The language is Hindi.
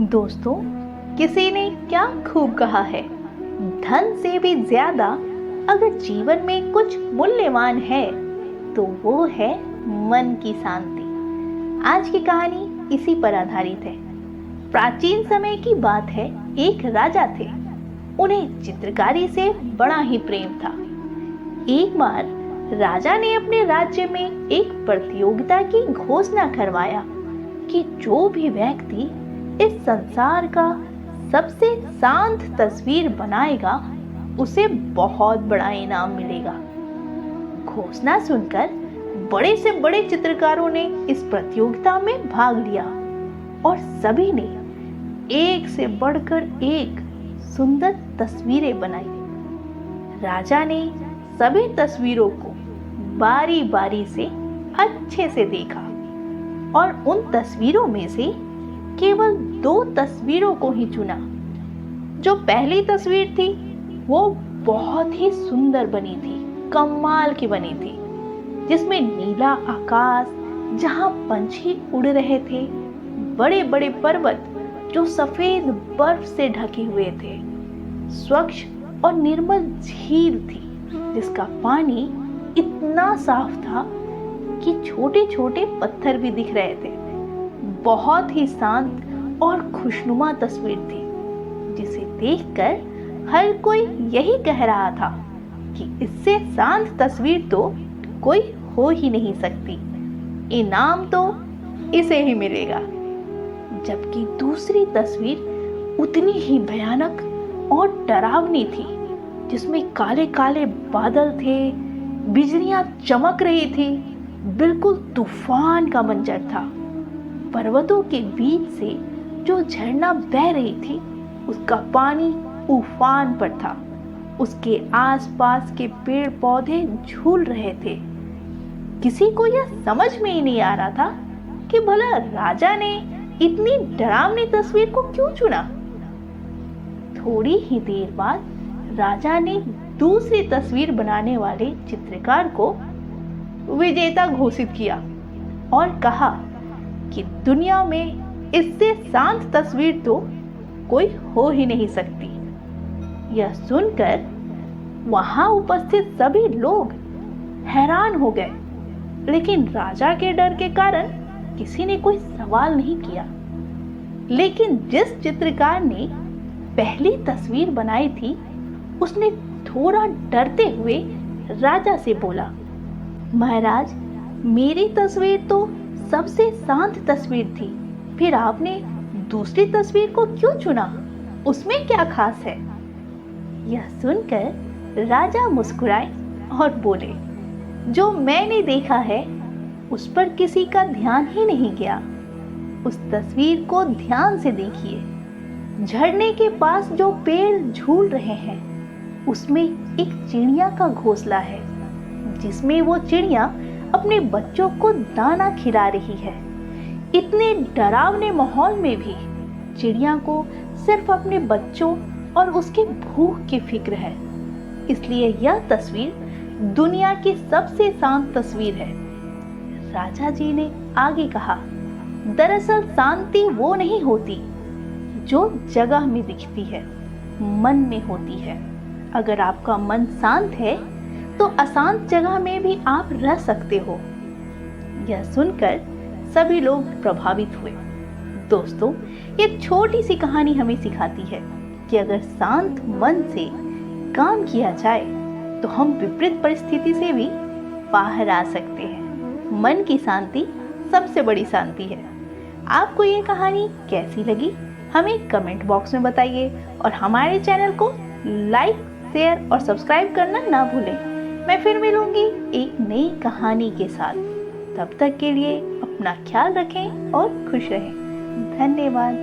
दोस्तों, किसी ने क्या खूब कहा है, धन से भी ज्यादा अगर जीवन में कुछ मूल्यवान है तो वो है मन की शांति। आज की कहानी इसी पर आधारित है। प्राचीन समय की बात है, एक राजा थे। उन्हें चित्रकारी से बड़ा ही प्रेम था। एक बार राजा ने अपने राज्य में एक प्रतियोगिता की घोषणा करवाया कि जो भी व्यक्ति इस संसार का सबसे शांत तस्वीर बनाएगा उसे बहुत बड़ा इनाम मिलेगा। घोषणा सुनकर बड़े से बड़े चित्रकारों ने इस प्रतियोगिता में भाग लिया और सभी ने एक से बढ़कर एक सुंदर तस्वीरें बनाई। राजा ने सभी तस्वीरों को बारी बारी से अच्छे से देखा और उन तस्वीरों में से केवल 2 तस्वीरों को ही चुना। जो पहली तस्वीर थी वो बहुत ही सुंदर बनी थी, कमाल की बनी थी, जिसमें नीला आकाश, जहां पंछी उड़ रहे थे, बड़े बड़े पर्वत जो सफेद बर्फ से ढके हुए थे, स्वच्छ और निर्मल झील थी जिसका पानी इतना साफ था कि छोटे छोटे पत्थर भी दिख रहे थे। बहुत ही शांत और खुशनुमा तस्वीर थी जिसे देखकर हर कोई यही कह रहा था कि इससे शांत तस्वीर तो कोई हो ही नहीं सकती, इनाम तो इसे ही मिलेगा। जबकि दूसरी तस्वीर उतनी ही भयानक और डरावनी थी, जिसमें काले काले बादल थे, बिजलियां चमक रही थी, बिल्कुल तूफान का मंजर था। पर्वतों के बीच से जो झरना बह रही थी उसका पानी उफान पर था। उसके आसपास के पेड़ पौधे झूल रहे थे। किसी को यह समझ में ही नहीं आ रहा था कि भला राजा ने इतनी डरावनी तस्वीर को क्यों चुना। थोड़ी ही देर बाद राजा ने दूसरी तस्वीर बनाने वाले चित्रकार को विजेता घोषित किया और कहा कि दुनिया में इससे शांत तस्वीर तो कोई हो ही नहीं सकती। यह सुनकर वहां उपस्थित सभी लोग हैरान हो गए, लेकिन राजा के डर के कारण किसी ने कोई सवाल नहीं किया। लेकिन जिस चित्रकार ने पहली तस्वीर बनाई थी उसने थोड़ा डरते हुए राजा से बोला, महाराज, मेरी तस्वीर तो सबसे शांत तस्वीर थी, फिर आपने दूसरी तस्वीर को क्यों चुना? उसमें क्या खास है? यह सुनकर राजा मुस्कुराए और बोले, जो मैंने देखा है उस पर किसी का ध्यान ही नहीं गया। उस तस्वीर को ध्यान से देखिए। झरने के पास जो पेड़ झूल रहे हैं उसमें एक चिड़िया का घोंसला है, जिसमें वो चिड़िया अपने बच्चों को दाना खिला रही है। इतने डरावने माहौल में भी चिड़िया को सिर्फ अपने बच्चों और उसके भूख की फिक्र है, इसलिए यह तस्वीर दुनिया की सबसे शांत तस्वीर है। राजा जी ने आगे कहा, दरअसल शांति वो नहीं होती जो जगह में दिखती है, मन में होती है। अगर आपका मन शांत है तो अशांत जगह में भी आप रह सकते हो। यह सुनकर सभी लोग प्रभावित हुए। दोस्तों, ये छोटी सी कहानी हमें सिखाती है कि अगर शांत मन से काम किया जाए तो हम विपरीत परिस्थिति से भी बाहर आ सकते हैं। मन की शांति सबसे बड़ी शांति है। आपको ये कहानी कैसी लगी हमें कमेंट बॉक्स में बताइए और हमारे चैनल को लाइक, शेयर और सब्सक्राइब करना ना भूलें। मैं फिर मिलूंगी एक नई कहानी के साथ। तब तक के लिए अपना ख्याल रखें और खुश रहें। धन्यवाद।